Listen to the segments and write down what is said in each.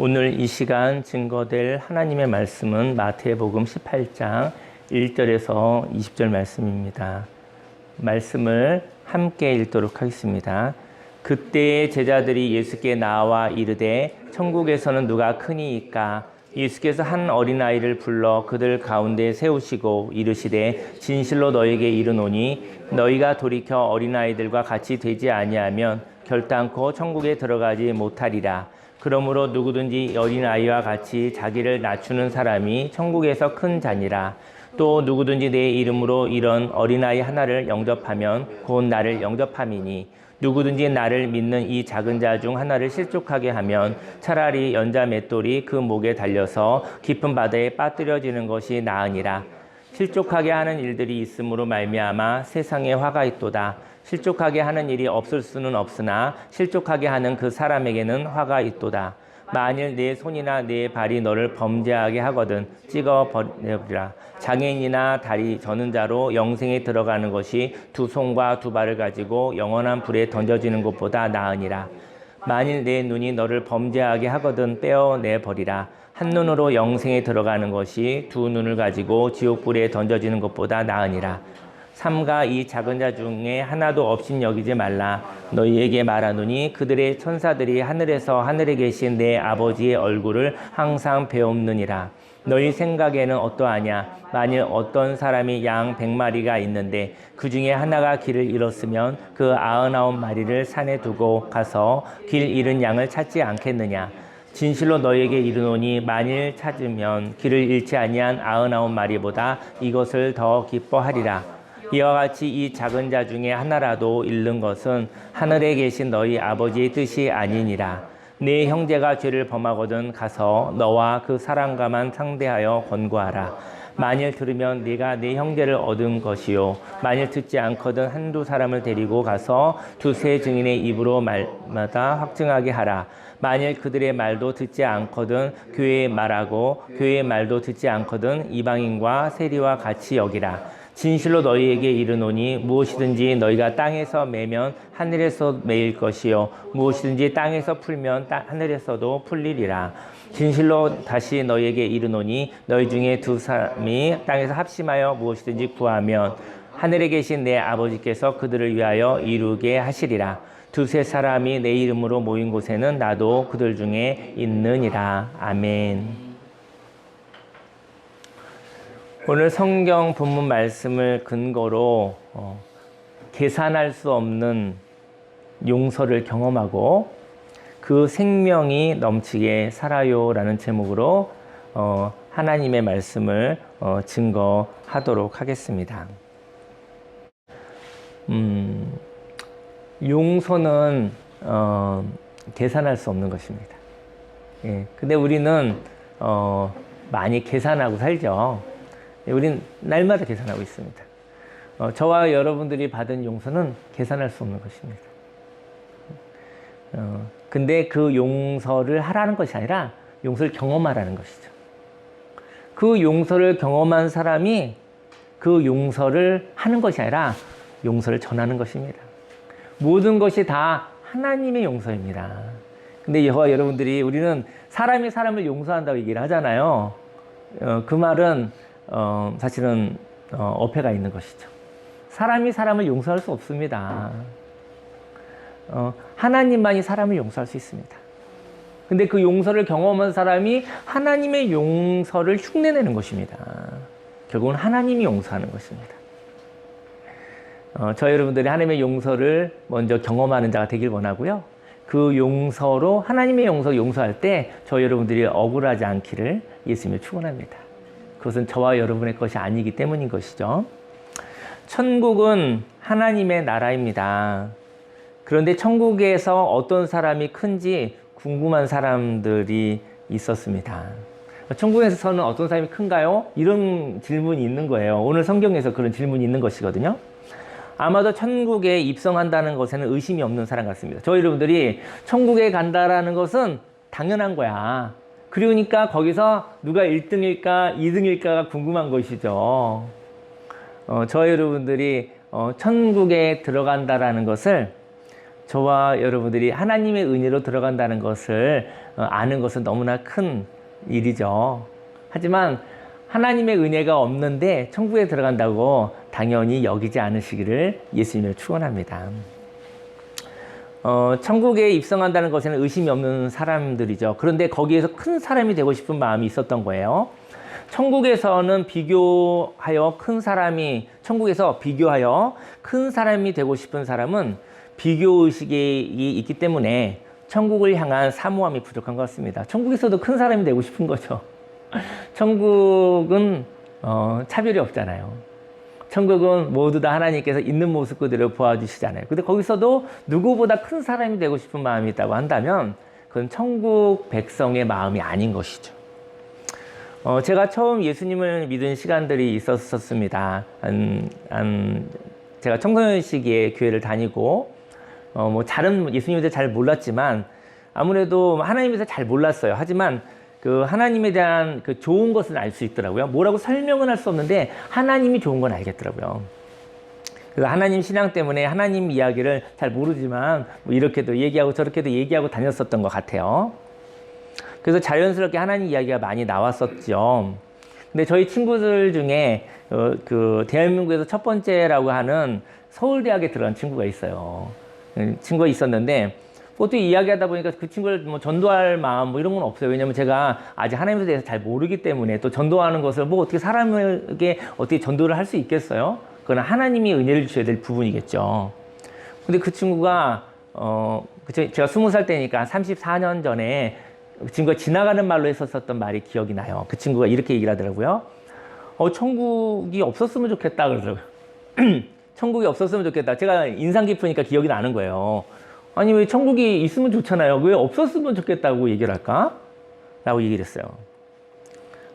오늘 이 시간 증거될 하나님의 말씀은 마태복음 18장 1절에서 20절 말씀입니다. 말씀을 함께 읽도록 하겠습니다. 그때의 제자들이 예수께 나와 이르되 천국에서는 누가 크니이까? 예수께서 한 어린아이를 불러 그들 가운데 세우시고 이르시되 진실로 너희에게 이르노니 너희가 돌이켜 어린아이들과 같이 되지 아니하면 결단코 천국에 들어가지 못하리라. 그러므로 누구든지 어린아이와 같이 자기를 낮추는 사람이 천국에서 큰 자니라. 또 누구든지 내 이름으로 이런 어린아이 하나를 영접하면 곧 나를 영접함이니 누구든지 나를 믿는 이 작은 자 중 하나를 실족하게 하면 차라리 연자 맷돌이 그 목에 달려서 깊은 바다에 빠뜨려지는 것이 나으니라. 실족하게 하는 일들이 있음으로 말미암아 세상에 화가 있도다. 실족하게 하는 일이 없을 수는 없으나 실족하게 하는 그 사람에게는 화가 있도다. 만일 내 손이나 내 발이 너를 범죄하게 하거든 찍어버리라. 장애인이나 다리 저는 자로 영생에 들어가는 것이 두 손과 두 발을 가지고 영원한 불에 던져지는 것보다 나으니라. 만일 내 눈이 너를 범죄하게 하거든 빼어내버리라. 한 눈으로 영생에 들어가는 것이 두 눈을 가지고 지옥불에 던져지는 것보다 나으니라. 삼가 이 작은 자 중에 하나도 없인 여기지 말라. 너희에게 말하노니 그들의 천사들이 하늘에 계신 내 아버지의 얼굴을 항상 배옵느니라. 너희 생각에는 어떠하냐? 만일 어떤 사람이 양 100마리가 있는데 그 중에 하나가 길을 잃었으면 그 99마리를 산에 두고 가서 길 잃은 양을 찾지 않겠느냐? 진실로 너희에게 이르노니 만일 찾으면 길을 잃지 아니한 99마리보다 이것을 더 기뻐하리라. 이와 같이 이 작은 자 중에 하나라도 잃는 것은 하늘에 계신 너희 아버지의 뜻이 아니니라. 네 형제가 죄를 범하거든 가서 너와 그 사람과만 상대하여 권고하라. 만일 들으면 네가 네 형제를 얻은 것이요 만일 듣지 않거든 한두 사람을 데리고 가서 두세 증인의 입으로 말마다 확증하게 하라. 만일 그들의 말도 듣지 않거든 교회의 말하고 교회의 말도 듣지 않거든 이방인과 세리와 같이 여기라. 진실로 너희에게 이르노니 무엇이든지 너희가 땅에서 매면 하늘에서 매일 것이요 무엇이든지 땅에서 풀면 하늘에서도 풀리리라. 진실로 다시 너희에게 이르노니 너희 중에 두 사람이 땅에서 합심하여 무엇이든지 구하면 하늘에 계신 내 아버지께서 그들을 위하여 이루게 하시리라. 두세 사람이 내 이름으로 모인 곳에는 나도 그들 중에 있느니라. 아멘. 오늘 성경 본문 말씀을 근거로 계산할 수 없는 용서를 경험하고 그 생명이 넘치게 살아요라는 제목으로 하나님의 말씀을 증거하도록 하겠습니다. 용서는 계산할 수 없는 것입니다. 예, 근데 우리는 많이 계산하고 살죠. 우린 날마다 계산하고 있습니다. 저와 여러분들이 받은 용서는 계산할 수 없는 것입니다. 근데 그 용서를 하라는 것이 아니라 용서를 경험하라는 것이죠. 그 용서를 경험한 사람이 그 용서를 하는 것이 아니라 용서를 전하는 것입니다. 모든 것이 다 하나님의 용서입니다. 근데 저와 여러분들이 우리는 사람이 사람을 용서한다고 얘기를 하잖아요. 그 말은 사실은 어폐가 있는 것이죠. 사람이 사람을 용서할 수 없습니다. 하나님만이 사람을 용서할 수 있습니다. 근데 그 용서를 경험한 사람이 하나님의 용서를 흉내내는 것입니다. 결국은 하나님이 용서하는 것입니다. 저 여러분들이 하나님의 용서를 먼저 경험하는 자가 되길 원하고요. 그 용서로 하나님의 용서를 용서할 때 저 여러분들이 억울하지 않기를 예수님이 축원합니다. 그것은 저와 여러분의 것이 아니기 때문인 것이죠. 천국은 하나님의 나라입니다. 그런데 천국에서 어떤 사람이 큰지 궁금한 사람들이 있었습니다. 천국에서는 어떤 사람이 큰가요? 이런 질문이 있는 거예요. 오늘 성경에서 그런 질문이 있는 것이거든요. 아마도 천국에 입성한다는 것에는 의심이 없는 사람 같습니다. 저 여러분들이 천국에 간다라는 것은 당연한 거야. 그러니까 거기서 누가 1등일까 2등일까가 궁금한 것이죠. 저 여러분들이 천국에 들어간다라는 것을 저와 여러분들이 하나님의 은혜로 들어간다는 것을 아는 것은 너무나 큰 일이죠. 하지만 하나님의 은혜가 없는데 천국에 들어간다고 당연히 여기지 않으시기를 예수님을 축원합니다. 천국에 입성한다는 것에는 의심이 없는 사람들이죠. 그런데 거기에서 큰 사람이 되고 싶은 마음이 있었던 거예요. 천국에서 비교하여 큰 사람이 되고 싶은 사람은 비교의식이 있기 때문에 천국을 향한 사모함이 부족한 것 같습니다. 천국에서도 큰 사람이 되고 싶은 거죠. 천국은 차별이 없잖아요. 천국은 모두 다 하나님께서 있는 모습 그대로 보아주시잖아요. 근데 거기서도 누구보다 큰 사람이 되고 싶은 마음이 있다고 한다면 그건 천국 백성의 마음이 아닌 것이죠. 제가 처음 예수님을 믿은 시간들이 있었습니다. 제가 청소년 시기에 교회를 다니고 잘은 예수님에 대해 잘 몰랐지만 아무래도 하나님에 대해서 잘 몰랐어요. 하지만 그 하나님에 대한 그 좋은 것은 알 수 있더라고요. 뭐라고 설명은 할 수 없는데 하나님이 좋은 건 알겠더라고요. 그래서 하나님 신앙 때문에 하나님 이야기를 잘 모르지만 뭐 이렇게도 얘기하고 저렇게도 얘기하고 다녔었던 것 같아요. 그래서 자연스럽게 하나님 이야기가 많이 나왔었죠. 근데 저희 친구들 중에 그 대한민국에서 첫 번째라고 하는 서울대학에 들어간 친구가 있어요. 친구가 있었는데 보통 이야기하다 보니까 그 친구를 뭐 전도할 마음 뭐 이런 건 없어요. 왜냐면 제가 아직 하나님에 대해서 잘 모르기 때문에 또 전도하는 것을 뭐 어떻게 사람에게 어떻게 전도를 할 수 있겠어요? 그건 하나님이 은혜를 주셔야 될 부분이겠죠. 근데 그 친구가 제가 20살 때니까 34년 전에 그 친구가 지나가는 말로 했었던 말이 기억이 나요. 그 친구가 이렇게 얘기를 하더라고요. 천국이 없었으면 좋겠다 그러더라고요. 천국이 없었으면 좋겠다. 제가 인상 깊으니까 기억이 나는 거예요. 아니 왜 천국이 있으면 좋잖아요. 왜 없었으면 좋겠다고 얘기를 할까? 라고 얘기를 했어요.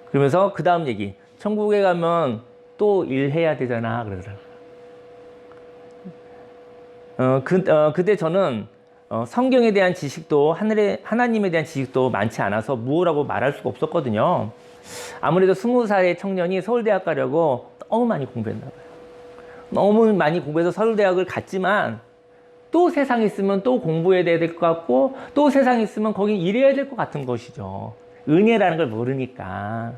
그러면서 그 다음 얘기. 천국에 가면 또 일해야 되잖아 그러더라고요. 그때 저는 성경에 대한 지식도 하나님에 대한 지식도 많지 않아서 무엇라고 말할 수가 없었거든요. 아무래도 20살의 청년이 서울대학 가려고 너무 많이 공부했나 봐요. 너무 많이 공부해서 서울대학을 갔지만 또 세상에 있으면 또 공부해야 될 것 같고 또 세상에 있으면 거긴 일해야 될 것 같은 것이죠. 은혜라는 걸 모르니까.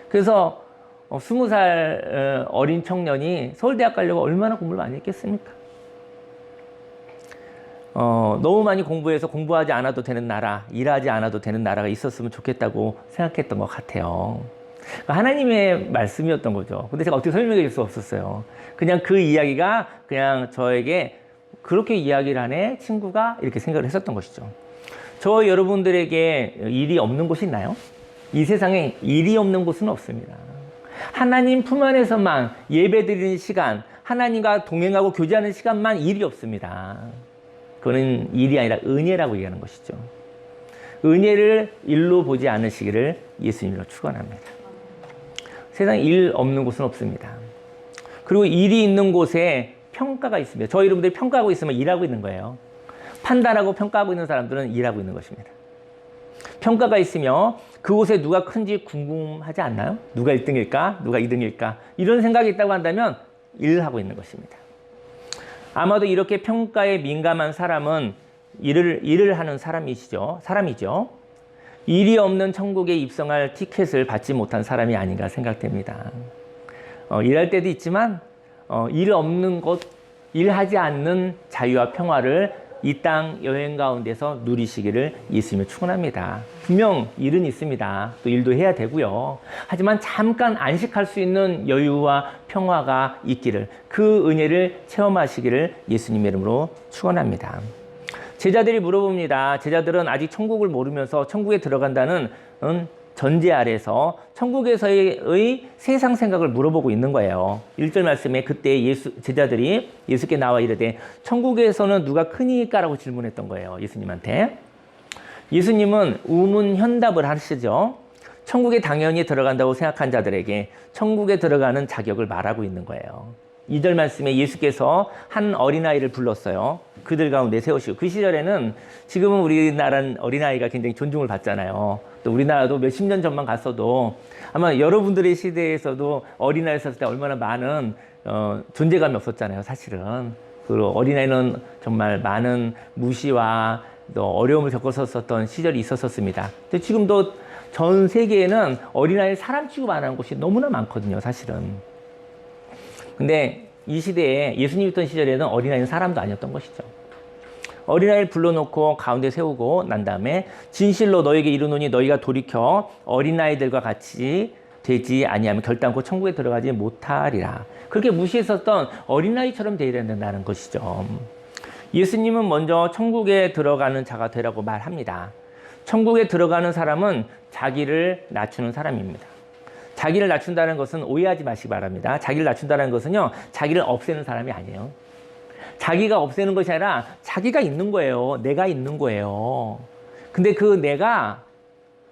그래서 20살 어린 청년이 서울대학 가려고 얼마나 공부를 많이 했겠습니까? 너무 많이 공부해서 공부하지 않아도 되는 나라, 일하지 않아도 되는 나라가 있었으면 좋겠다고 생각했던 것 같아요. 하나님의 말씀이었던 거죠. 근데 제가 어떻게 설명해 줄 수 없었어요. 그냥 그 이야기가 그냥 저에게 그렇게 이야기를 하네 친구가 이렇게 생각을 했었던 것이죠. 저 여러분들에게 일이 없는 곳이 있나요? 이 세상에 일이 없는 곳은 없습니다. 하나님 품 안에서만 예배드리는 시간, 하나님과 동행하고 교제하는 시간만 일이 없습니다. 그거는 일이 아니라 은혜라고 얘기하는 것이죠. 은혜를 일로 보지 않으시기를 예수님으로 축원합니다. 세상에 일 없는 곳은 없습니다. 그리고 일이 있는 곳에 평가가 있습니다. 저희 여러분들이 평가하고 있으면 일하고 있는 거예요. 판단하고 평가하고 있는 사람들은 일하고 있는 것입니다. 평가가 있으며 그곳에 누가 큰지 궁금하지 않나요? 누가 1등일까? 누가 2등일까? 이런 생각이 있다고 한다면 일하고 있는 것입니다. 아마도 이렇게 평가에 민감한 사람은 일을 하는 사람이죠. 일이 없는 천국에 입성할 티켓을 받지 못한 사람이 아닌가 생각됩니다. 일할 때도 있지만 일 없는 곳, 일하지 않는 자유와 평화를 이 땅 여행 가운데서 누리시기를 예수님을 축원합니다. 분명 일은 있습니다. 또 일도 해야 되고요. 하지만 잠깐 안식할 수 있는 여유와 평화가 있기를, 그 은혜를 체험하시기를 예수님의 이름으로 축원합니다. 제자들이 물어봅니다. 제자들은 아직 천국을 모르면서 천국에 들어간다는 전제 아래서 천국에서의 세상 생각을 물어보고 있는 거예요. 1절 말씀에 그때 제자들이 예수께 나와 이르되 천국에서는 누가 크니까? 라고 질문했던 거예요. 예수님한테. 예수님은 우문현답을 하시죠. 천국에 당연히 들어간다고 생각한 자들에게 천국에 들어가는 자격을 말하고 있는 거예요. 2절 말씀에 예수께서 한 어린아이를 불렀어요. 그들 가운데 세우시고, 그 시절에는 지금은 우리나라는 어린아이가 굉장히 존중을 받잖아요. 또 우리나라도 몇십 년 전만 갔어도 아마 여러분들의 시대에서도 어린아이 있었을 때 얼마나 많은 존재감이 없었잖아요, 사실은. 그 어린아이는 정말 많은 무시와 또 어려움을 겪었었던 시절이 있었습니다. 근데 지금도 전 세계에는 어린아이를 사람 취급 안 하는 곳이 너무나 많거든요, 사실은. 근데 이 시대에 예수님이 있던 시절에는 어린아이는 사람도 아니었던 것이죠. 어린아이를 불러놓고 가운데 세우고 난 다음에 진실로 너에게 이르노니 너희가 돌이켜 어린아이들과 같이 되지 아니하면 결단코 천국에 들어가지 못하리라. 그렇게 무시했었던 어린아이처럼 되어야 된다는 것이죠. 예수님은 먼저 천국에 들어가는 자가 되라고 말합니다. 천국에 들어가는 사람은 자기를 낮추는 사람입니다. 자기를 낮춘다는 것은 오해하지 마시기 바랍니다. 자기를 낮춘다는 것은요, 자기를 없애는 사람이 아니에요. 자기가 없애는 것이 아니라 자기가 있는 거예요. 내가 있는 거예요. 근데 그 내가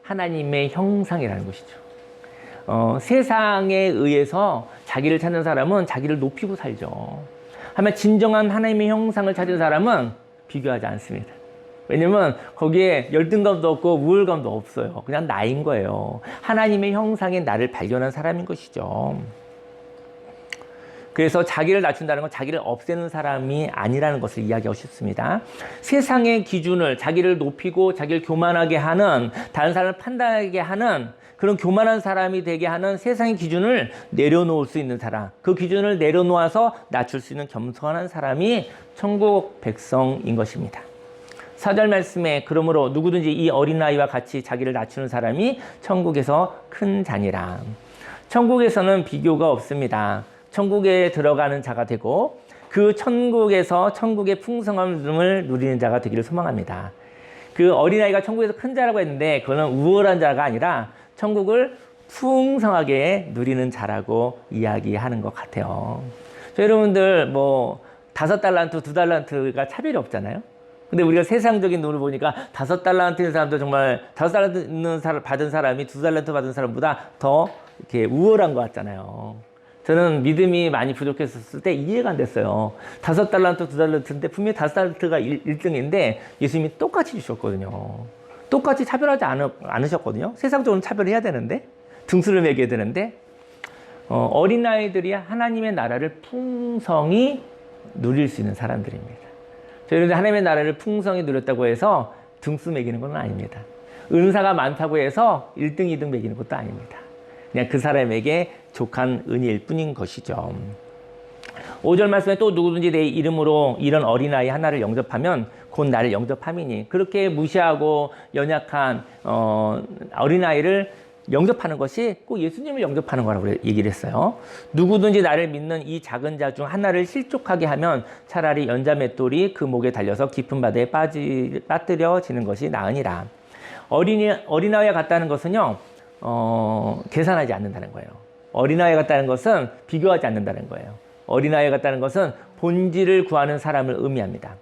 하나님의 형상이라는 것이죠. 세상에 의해서 자기를 찾는 사람은 자기를 높이고 살죠. 하지만 진정한 하나님의 형상을 찾은 사람은 비교하지 않습니다. 왜냐면 거기에 열등감도 없고 우월감도 없어요. 그냥 나인 거예요. 하나님의 형상의 나를 발견한 사람인 것이죠. 그래서 자기를 낮춘다는 건 자기를 없애는 사람이 아니라는 것을 이야기하고 싶습니다. 세상의 기준을 자기를 높이고 자기를 교만하게 하는, 다른 사람을 판단하게 하는 그런 교만한 사람이 되게 하는 세상의 기준을 내려놓을 수 있는 사람, 그 기준을 내려놓아서 낮출 수 있는 겸손한 사람이 천국 백성인 것입니다. 4절 말씀에 그러므로 누구든지 이 어린아이와 같이 자기를 낮추는 사람이 천국에서 큰 자니라. 천국에서는 비교가 없습니다. 천국에 들어가는 자가 되고 그 천국에서 천국의 풍성함을 누리는 자가 되기를 소망합니다. 그 어린아이가 천국에서 큰 자라고 했는데 그거는 우월한 자가 아니라 천국을 풍성하게 누리는 자라고 이야기하는 것 같아요. 여러분들 뭐 5달란트, 2달란트가 차별이 없잖아요. 근데 우리가 세상적인 눈을 보니까 5달란트인 사람도 정말 5달란트 받은 사람이 2달란트 받은 사람보다 더 이렇게 우월한 것 같잖아요. 저는 믿음이 많이 부족했었을 때 이해가 안 됐어요. 5달란트, 2달란트인데 분명히 5달란트가 1등인데 예수님이 똑같이 주셨거든요. 똑같이 차별하지 않으셨거든요. 세상적으로 차별해야 되는데, 등수를 매겨야 되는데, 어린아이들이 하나님의 나라를 풍성히 누릴 수 있는 사람들입니다. 저희는 하나님의 나라를 풍성히 누렸다고 해서 등수 매기는 건 아닙니다. 은사가 많다고 해서 1등, 2등 매기는 것도 아닙니다. 그냥 그 사람에게 족한 은혜일 뿐인 것이죠. 5절 말씀에 또 누구든지 내 이름으로 이런 어린아이 하나를 영접하면 곧 나를 영접함이니, 그렇게 무시하고 연약한 어린아이를 영접하는 것이 꼭 예수님을 영접하는 거라고 얘기를 했어요. 누구든지 나를 믿는 이 작은 자 중 하나를 실족하게 하면 차라리 연자맷돌이 그 목에 달려서 깊은 바다에 빠뜨려지는 것이 나으니라. 어린아이와 같다는 것은요, 계산하지 않는다는 거예요. 어린아이 같다는 것은 비교하지 않는다는 거예요. 어린아이 같다는 것은 본질을 구하는 사람을 의미합니다.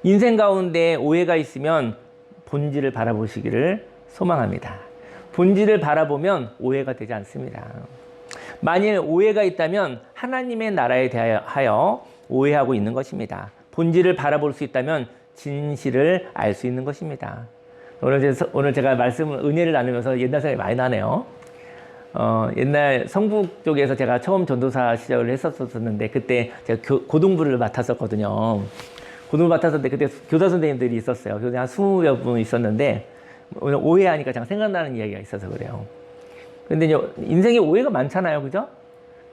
인생 가운데 오해가 있으면 본질을 바라보시기를 소망합니다. 본질을 바라보면 오해가 되지 않습니다. 만일 오해가 있다면 하나님의 나라에 대하여 오해하고 있는 것입니다. 본질을 바라볼 수 있다면 진실을 알 수 있는 것입니다. 오늘 제가 은혜를 나누면서 옛날 생각이 많이 나네요. 옛날 성북 쪽에서 제가 처음 전도사 시절을 했었는데 그때 제가 고등부를 맡았었거든요. 고등부 맡았었는데 그때 교사 선생님들이 있었어요. 교사 한 20여 분 있었는데 오늘 오해하니까 제가 생각나는 이야기가 있어서 그래요. 근데 이제 인생에 오해가 많잖아요. 그죠?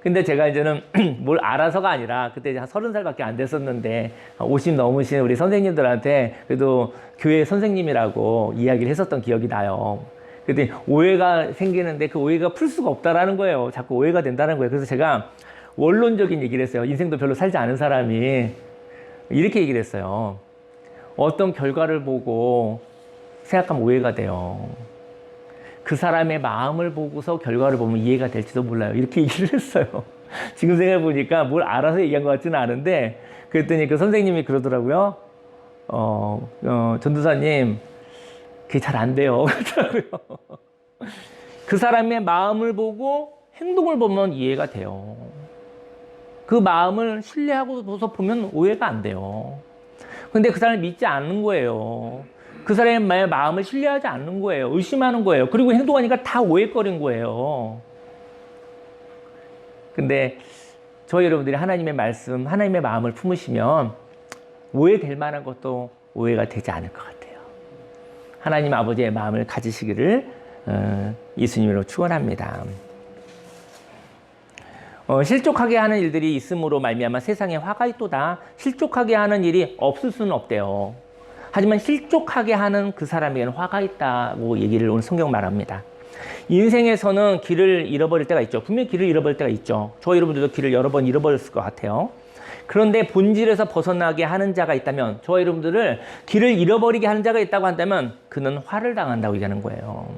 근데 제가 이제는 뭘 알아서가 아니라 그때 이제 한 30살밖에 안 됐었는데 50 넘으신 우리 선생님들한테 그래도 교회 선생님이라고 이야기를 했었던 기억이 나요. 그랬더니 오해가 생기는데 그 오해가 풀 수가 없다라는 거예요. 자꾸 오해가 된다는 거예요. 그래서 제가 원론적인 얘기를 했어요. 인생도 별로 살지 않은 사람이 이렇게 얘기를 했어요. 어떤 결과를 보고 생각하면 오해가 돼요. 그 사람의 마음을 보고서 결과를 보면 이해가 될지도 몰라요. 이렇게 얘기를 했어요. 지금 생각해보니까 뭘 알아서 얘기한 것 같지는 않은데 그랬더니 그 선생님이 그러더라고요. 전도사님 그게 잘 안 돼요. 그러더라고요. 그 사람의 마음을 보고 행동을 보면 이해가 돼요. 그 마음을 신뢰하고서 보면 오해가 안 돼요. 근데 그 사람을 믿지 않는 거예요. 그 사람의 마음을 신뢰하지 않는 거예요. 의심하는 거예요. 그리고 행동하니까 다 오해거린 거예요. 근데 저희 여러분들이 하나님의 말씀, 하나님의 마음을 품으시면 오해될 만한 것도 오해가 되지 않을 것 같아요. 하나님 아버지의 마음을 가지시기를 예수님으로 축원합니다. 실족하게 하는 일들이 있음으로 말미암아 세상에 화가 있도다. 실족하게 하는 일이 없을 수는 없대요. 하지만 실족하게 하는 그 사람에게는 화가 있다고 얘기를 오늘 성경 말합니다. 인생에서는 길을 잃어버릴 때가 있죠. 분명히 길을 잃어버릴 때가 있죠. 저 여러분들도 길을 여러 번 잃어버렸을 것 같아요. 그런데 본질에서 벗어나게 하는 자가 있다면, 저 여러분들을 길을 잃어버리게 하는 자가 있다고 한다면 그는 화를 당한다고 얘기하는 거예요.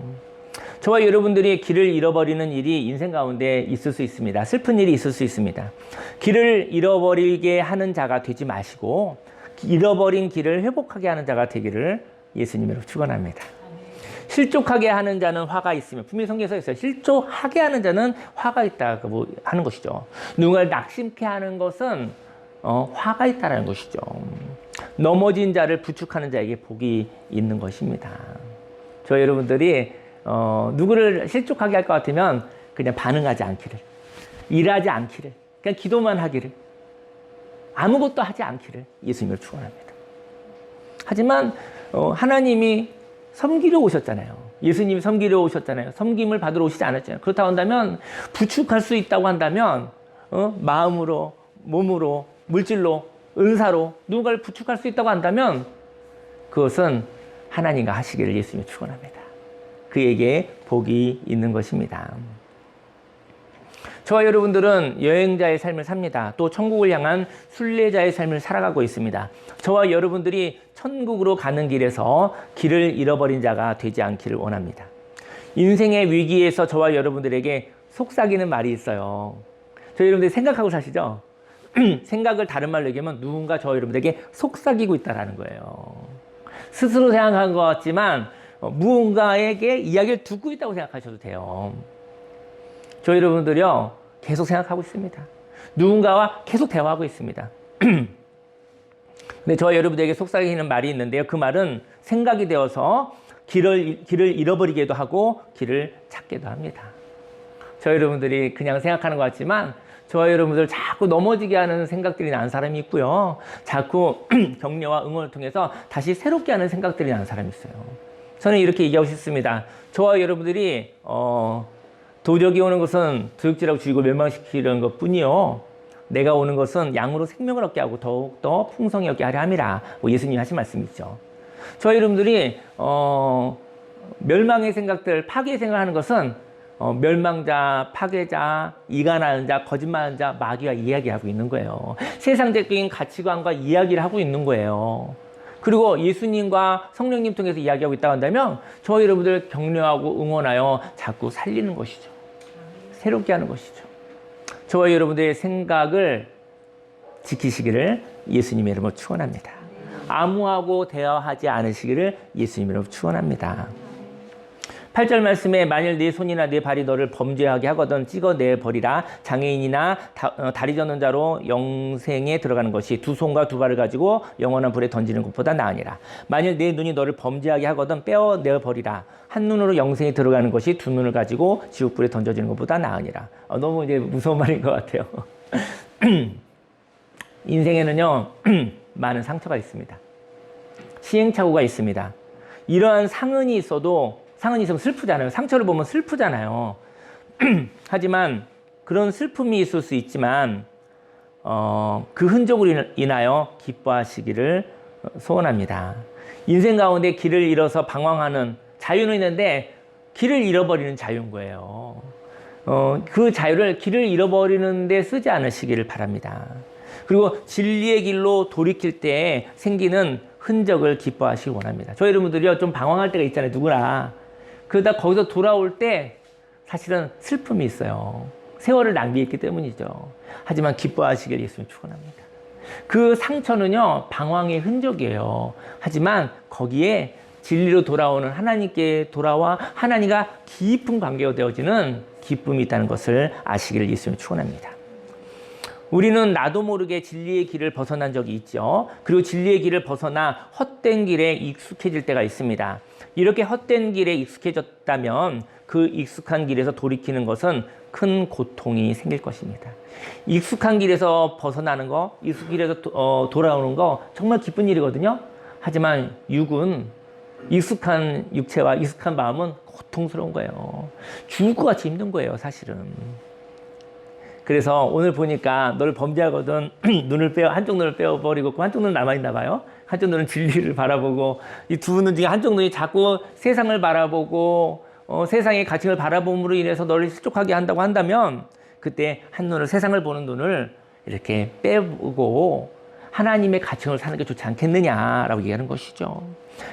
저와 여러분들이 길을 잃어버리는 일이 인생 가운데 있을 수 있습니다. 슬픈 일이 있을 수 있습니다. 길을 잃어버리게 하는 자가 되지 마시고 잃어버린 길을 회복하게 하는 자가 되기를 예수님으로 축원합니다. 실족하게 하는 자는 화가 있으면, 분명히 성경에 써 있어요. 실족하게 하는 자는 화가 있다고 하는 것이죠. 누군가를 낙심케 하는 것은 화가 있다는 것이죠. 넘어진 자를 부축하는 자에게 복이 있는 것입니다. 저 여러분들이 누구를 실족하게 할 것 같으면 그냥 반응하지 않기를, 일하지 않기를, 그냥 기도만 하기를, 아무것도 하지 않기를 예수님을 축원합니다. 하지만 하나님이 섬기러 오셨잖아요. 예수님이 섬기러 오셨잖아요. 섬김을 받으러 오시지 않았잖아요. 그렇다고 한다면, 부축할 수 있다고 한다면 마음으로, 몸으로, 물질로, 은사로 누군가를 부축할 수 있다고 한다면 그것은 하나님과 하시기를 예수님이 축원합니다. 그에게 복이 있는 것입니다. 저와 여러분들은 여행자의 삶을 삽니다. 또 천국을 향한 순례자의 삶을 살아가고 있습니다. 저와 여러분들이 천국으로 가는 길에서 길을 잃어버린 자가 되지 않기를 원합니다. 인생의 위기에서 저와 여러분들에게 속삭이는 말이 있어요. 저희 여러분들이 생각하고 사시죠? 생각을 다른 말로 얘기하면 누군가 저와 여러분들에게 속삭이고 있다는 거예요. 스스로 생각한 것 같지만 무언가에게 이야기를 듣고 있다고 생각하셔도 돼요. 저희 여러분들이요, 계속 생각하고 있습니다. 누군가와 계속 대화하고 있습니다. 근데 저와 여러분들에게 속삭이는 말이 있는데요. 그 말은 생각이 되어서 길을 잃어버리기도 하고 길을 찾기도 합니다. 저희 여러분들이 그냥 생각하는 것 같지만 저와 여러분들 자꾸 넘어지게 하는 생각들이 나는 사람이 있고요. 자꾸 격려와 응원을 통해서 다시 새롭게 하는 생각들이 나는 사람이 있어요. 저는 이렇게 얘기하고 싶습니다. 저와 여러분들이 도적이 오는 것은 도둑질하고 죽이고 멸망시키려는 것뿐이요, 내가 오는 것은 양으로 생명을 얻게 하고 더욱더 풍성히 얻게 하려 함이라, 예수님이 하신 말씀이죠. 저희 여러분들이 멸망의 생각들, 파괴의 생각을 하는 것은 멸망자, 파괴자, 이간하는 자, 거짓말하는 자, 마귀와 이야기하고 있는 거예요. 세상적인 가치관과 이야기를 하고 있는 거예요. 그리고 예수님과 성령님 통해서 이야기하고 있다고 한다면 저희 여러분들 격려하고 응원하여 자꾸 살리는 것이죠. 새롭게 하는 것이죠. 저와 여러분들의 생각을 지키시기를 예수님의 이름으로 축원합니다. 암호하고 대화하지 않으시기를 예수님의 이름으로 축원합니다. 8절 말씀에 만일 네 손이나 네 발이 너를 범죄하게 하거든 찍어내버리라. 장애인이나 다리 젖는 자로 영생에 들어가는 것이 두 손과 두 발을 가지고 영원한 불에 던지는 것보다 나으니라. 만일 네 눈이 너를 범죄하게 하거든 빼어내버리라. 한 눈으로 영생에 들어가는 것이 두 눈을 가지고 지옥불에 던져지는 것보다 나으니라. 너무 이제 무서운 말인 것 같아요. 인생에는요 많은 상처가 있습니다. 시행착오가 있습니다. 이러한 상흔이 있어도, 상흔이 있으면 슬프잖아요. 상처를 보면 슬프잖아요. 하지만 그런 슬픔이 있을 수 있지만 그 흔적으로 인하여 기뻐하시기를 소원합니다. 인생 가운데 길을 잃어서 방황하는 자유는 있는데 길을 잃어버리는 자유인 거예요. 그 자유를 길을 잃어버리는 데 쓰지 않으시기를 바랍니다. 그리고 진리의 길로 돌이킬 때 생기는 흔적을 기뻐하시기 원합니다. 저희 여러분들이요 좀 방황할 때가 있잖아요. 누구나. 그러다 거기서 돌아올 때 사실은 슬픔이 있어요. 세월을 낭비했기 때문이죠. 하지만 기뻐하시길 예수님 축원합니다. 그 상처는요 방황의 흔적이에요. 하지만 거기에 진리로 돌아오는 하나님께 돌아와 하나님과 깊은 관계가 되어지는 기쁨이 있다는 것을 아시기를 예수님 축원합니다. 우리는 나도 모르게 진리의 길을 벗어난 적이 있죠. 그리고 진리의 길을 벗어나 헛된 길에 익숙해질 때가 있습니다. 이렇게 헛된 길에 익숙해졌다면 그 익숙한 길에서 돌이키는 것은 큰 고통이 생길 것입니다. 익숙한 길에서 벗어나는 거, 익숙한 길에서 돌아오는 거 정말 기쁜 일이거든요. 하지만 육은 익숙한 육체와 익숙한 마음은 고통스러운 거예요. 죽을 것 같이 힘든 거예요, 사실은. 그래서 오늘 보니까 너를 범죄하거든 한쪽 눈을 빼어버리고 한쪽 눈은 남아있나 봐요. 한쪽 눈은 진리를 바라보고 이 두 눈 중에 한쪽 눈이 자꾸 세상을 바라보고 세상의 가치를 바라봄으로 인해서 너를 실족하게 한다고 한다면 그때 한 눈을 세상을 보는 눈을 이렇게 빼고 하나님의 가치를 사는 게 좋지 않겠느냐라고 얘기하는 것이죠.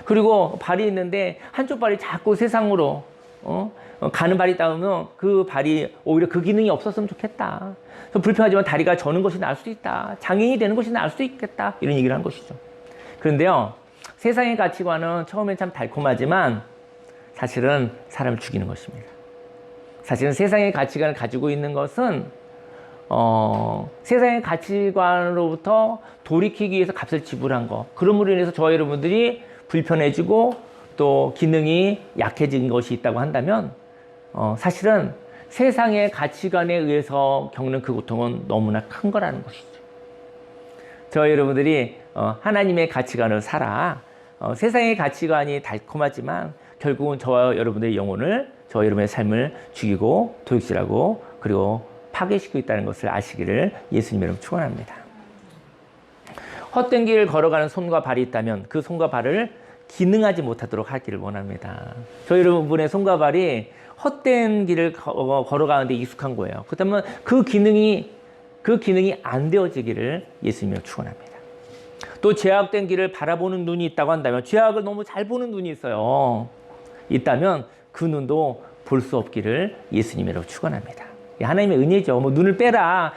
그리고 발이 있는데 한쪽 발이 자꾸 세상으로 가는 발이 있다면 그 발이 오히려 그 기능이 없었으면 좋겠다. 불편하지만 다리가 저는 것이 나을 수도 있다. 장애인이 되는 것이 나을 수도 있겠다. 이런 얘기를 한 것이죠. 그런데요, 세상의 가치관은 처음엔 참 달콤하지만 사실은 사람을 죽이는 것입니다. 사실은 세상의 가치관을 가지고 있는 것은 세상의 가치관으로부터 돌이키기 위해서 값을 지불한 거. 그럼으로 인해서 저와 여러분들이 불편해지고 또 기능이 약해진 것이 있다고 한다면 사실은 세상의 가치관에 의해서 겪는 그 고통은 너무나 큰 거라는 것이죠. 저와 여러분들이 하나님의 가치관을 살아 세상의 가치관이 달콤하지만 결국은 저와 여러분들의 영혼을, 저와 여러분의 삶을 죽이고 도둑질하고 그리고 파괴시키고 있다는 것을 아시기를 예수님 이름으로 축원합니다. 헛된 길을 걸어가는 손과 발이 있다면 그 손과 발을 기능하지 못하도록 하기를 원합니다. 저희 여러분의 손과 발이 헛된 길을 걸어가는데 익숙한 거예요. 그렇다면 그 기능이 안 되어지기를 예수님으로 축원합니다. 또 죄악된 길을 바라보는 눈이 있다고 한다면 죄악을 너무 잘 보는 눈이 있다면 그 눈도 볼 수 없기를 예수님으로 축원합니다. 하나님의 은혜죠. 뭐 눈을 빼라,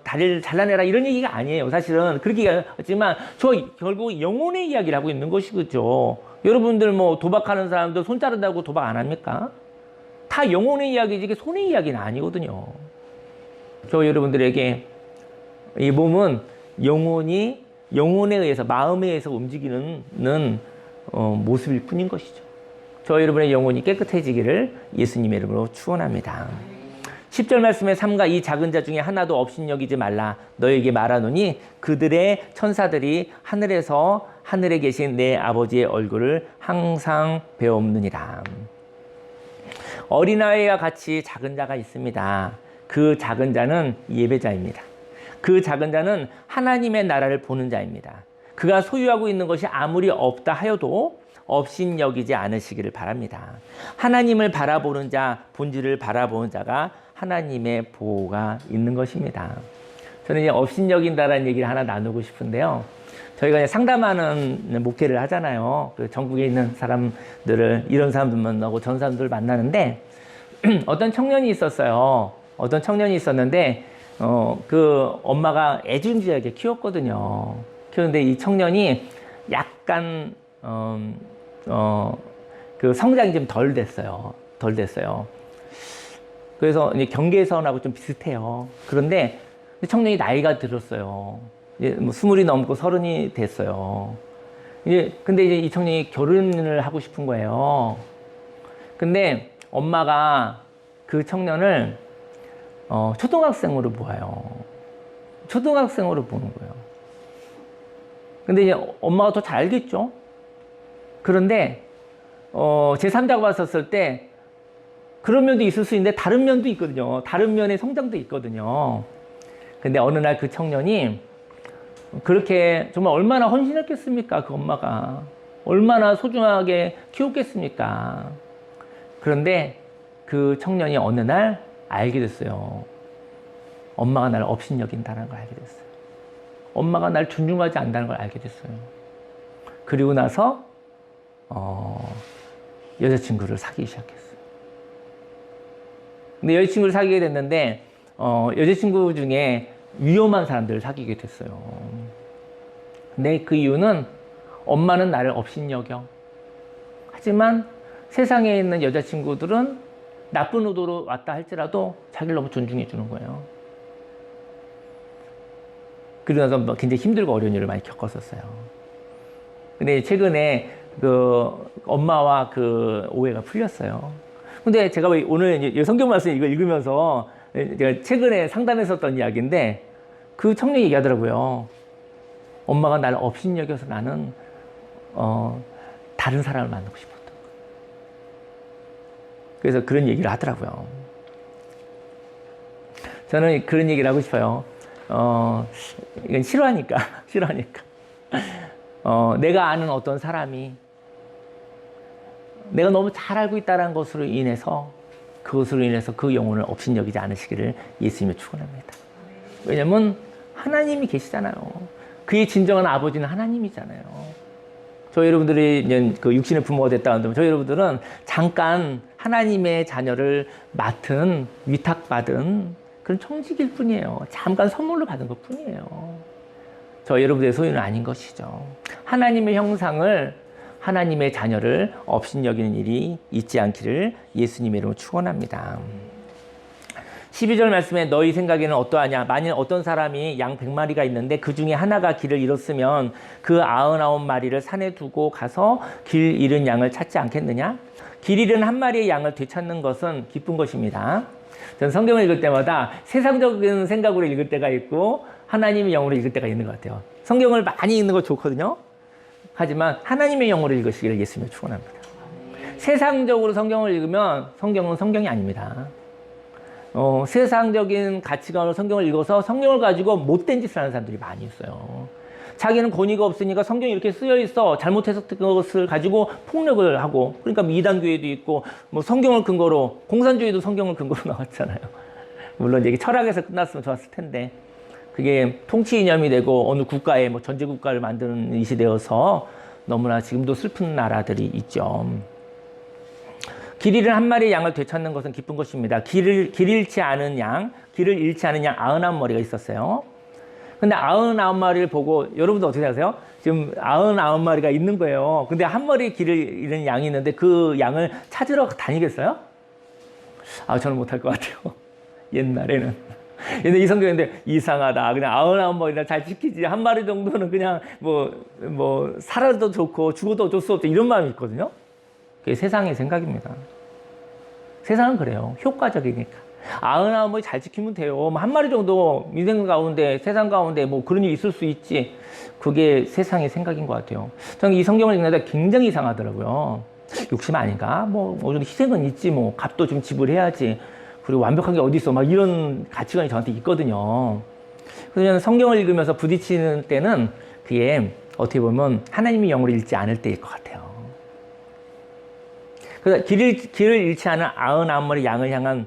다리를 잘라내라 이런 얘기가 아니에요. 사실은 그렇게 하지만 저 결국 영혼의 이야기를 하고 있는 것이죠. 여러분들 도박하는 사람들 손 자른다고 도박 안 합니까? 다 영혼의 이야기지 이게 손의 이야기는 아니거든요. 저 여러분들에게 이 몸은 영혼에 의해서 마음에 의해서 움직이는 모습일 뿐인 것이죠. 저 여러분의 영혼이 깨끗해지기를 예수님의 이름으로 축원합니다. 10절 말씀에 삼가 이 작은 자 중에 하나도 업신여기지 말라 너에게 말하노니 그들의 천사들이 하늘에 계신 내 아버지의 얼굴을 항상 배옵느니라. 어린아이와 같이 작은 자가 있습니다. 그 작은 자는 예배자입니다. 그 작은 자는 하나님의 나라를 보는 자입니다. 그가 소유하고 있는 것이 아무리 없다 하여도 업신여기지 않으시기를 바랍니다. 하나님을 바라보는 자, 본질을 바라보는 자가 하나님의 보호가 있는 것입니다. 저는 이제 업신여긴다라는 얘기를 하나 나누고 싶은데요. 저희가 상담하는 목회를 하잖아요. 그 전국에 있는 사람들을, 이런 사람들 만나고 전 사람들 만나는데, 어떤 청년이 있었어요. 어떤 청년이 있었는데, 그 엄마가 애지중지하게 키웠거든요. 키웠는데 이 청년이 약간, 그 성장이 좀 덜 됐어요. 그래서 이제 경계선하고 좀 비슷해요. 그런데 청년이 나이가 들었어요. 이제 20이 넘고 30이 됐어요. 근데 이제 이 청년이 결혼을 하고 싶은 거예요. 근데 엄마가 그 청년을 초등학생으로 보아요. 초등학생으로 보는 거예요. 근데 이제 엄마가 더 잘 알겠죠? 그런데 제3자가 봤었을 때 그런 면도 있을 수 있는데 다른 면도 있거든요. 다른 면의 성장도 있거든요. 근데 어느 날 그 청년이 그렇게 정말 얼마나 헌신했겠습니까? 그 엄마가 얼마나 소중하게 키웠겠습니까? 그런데 그 청년이 어느 날 알게 됐어요. 엄마가 나를 업신여긴다는 걸 알게 됐어요. 엄마가 나를 존중하지 않는다는 걸 알게 됐어요. 그리고 나서 여자친구를 사귀기 시작했어요. 근데 여자친구를 사귀게 됐는데 여자친구 중에 위험한 사람들을 사귀게 됐어요. 근데 그 이유는 엄마는 나를 업신여겨. 하지만 세상에 있는 여자친구들은 나쁜 의도로 왔다 할지라도 자기를 너무 존중해 주는 거예요. 그러고 나서 굉장히 힘들고 어려운 일을 많이 겪었었어요. 근데 최근에 그 엄마와 그 오해가 풀렸어요. 근데 제가 오늘 성경 말씀 이거 읽으면서 제가 최근에 상담했었던 이야기인데 그 청년이 얘기하더라고요. 엄마가 나를 업신여겨서 나는 다른 사람을 만나고 싶었던 거예요. 그래서 그런 얘기를 하더라고요. 저는 그런 얘기를 하고 싶어요. 이건 싫어하니까. 내가 아는 어떤 사람이 내가 너무 잘 알고 있다는 것으로 인해서 그것으로 인해서 그 영혼을 업신여기지 않으시기를 예수님이 축원합니다. 왜냐면 하나님이 계시잖아요. 그의 진정한 아버지는 하나님이잖아요. 저희 여러분들이 그 육신의 부모가 됐다 한다면 저희 여러분들은 잠깐 하나님의 자녀를 맡은 위탁받은 그런 청직일 뿐이에요. 잠깐 선물로 받은 것 뿐이에요. 저희 여러분들의 소유는 아닌 것이죠. 하나님의 형상을 하나님의 자녀를 업신여기는 일이 있지 않기를 예수님의 이름으로 축원합니다. 12절 말씀에 너희 생각에는 어떠하냐? 만일 어떤 사람이 양 100마리가 있는데 그 중에 하나가 길을 잃었으면 그 99마리를 산에 두고 가서 길 잃은 양을 찾지 않겠느냐? 길 잃은 한 마리의 양을 되찾는 것은 기쁜 것입니다. 저는 성경을 읽을 때마다 세상적인 생각으로 읽을 때가 있고 하나님의 영으로 읽을 때가 있는 것 같아요. 성경을 많이 읽는 거 좋거든요. 하지만 하나님의 영으로 읽으시기를 예수님을 축원합니다. 세상적으로 성경을 읽으면 성경은 성경이 아닙니다. 세상적인 가치관으로 성경을 읽어서 성경을 가지고 못된 짓을 하는 사람들이 많이 있어요. 자기는 권위가 없으니까 성경이 이렇게 쓰여 있어 잘못 해석된 것을 가지고 폭력을 하고, 그러니까 이단교회도 있고 뭐 성경을 근거로, 공산주의도 성경을 근거로 나왔잖아요. 물론 이게 철학에서 끝났으면 좋았을 텐데 그게 통치 이념이 되고 어느 국가에 뭐 전제 국가를 만드는 이 시대여서 너무나 지금도 슬픈 나라들이 있죠. 길 잃은 한 마리의 양을 되찾는 것은 기쁜 것입니다. 길을 잃지 않은 양 99머리가 있었어요. 근데 99마리를 보고 여러분도 어떻게 하세요? 지금 99마리가 있는 거예요. 근데 한 마리 길을 잃은 양이 있는데 그 양을 찾으러 다니겠어요? 저는 못할 것 같아요. 옛날에는. 근데 이 성경인데 이상하다. 그냥 99마리나 잘 지키지. 한 마리 정도는 그냥 뭐 살아도 좋고 죽어도 어쩔 수 없다. 이런 마음이 있거든요. 그게 세상의 생각입니다. 세상은 그래요. 효과적이니까. 99마리 잘 지키면 돼요. 한 마리 정도 인생 가운데, 세상 가운데 뭐 그런 일이 있을 수 있지. 그게 세상의 생각인 것 같아요. 저는 이 성경을 읽는데 굉장히 이상하더라고요. 욕심 아닌가? 뭐 어느 정도 희생은 있지. 뭐 값도 좀 지불해야지. 그리고 완벽한 게 어디 있어? 막 이런 가치관이 저한테 있거든요. 그래서 성경을 읽으면서 부딪히는 때는 그게 어떻게 보면 하나님의 영으로 읽지 않을 때일 것 같아요. 그래서 길을 잃지 않은 99마리 양을 향한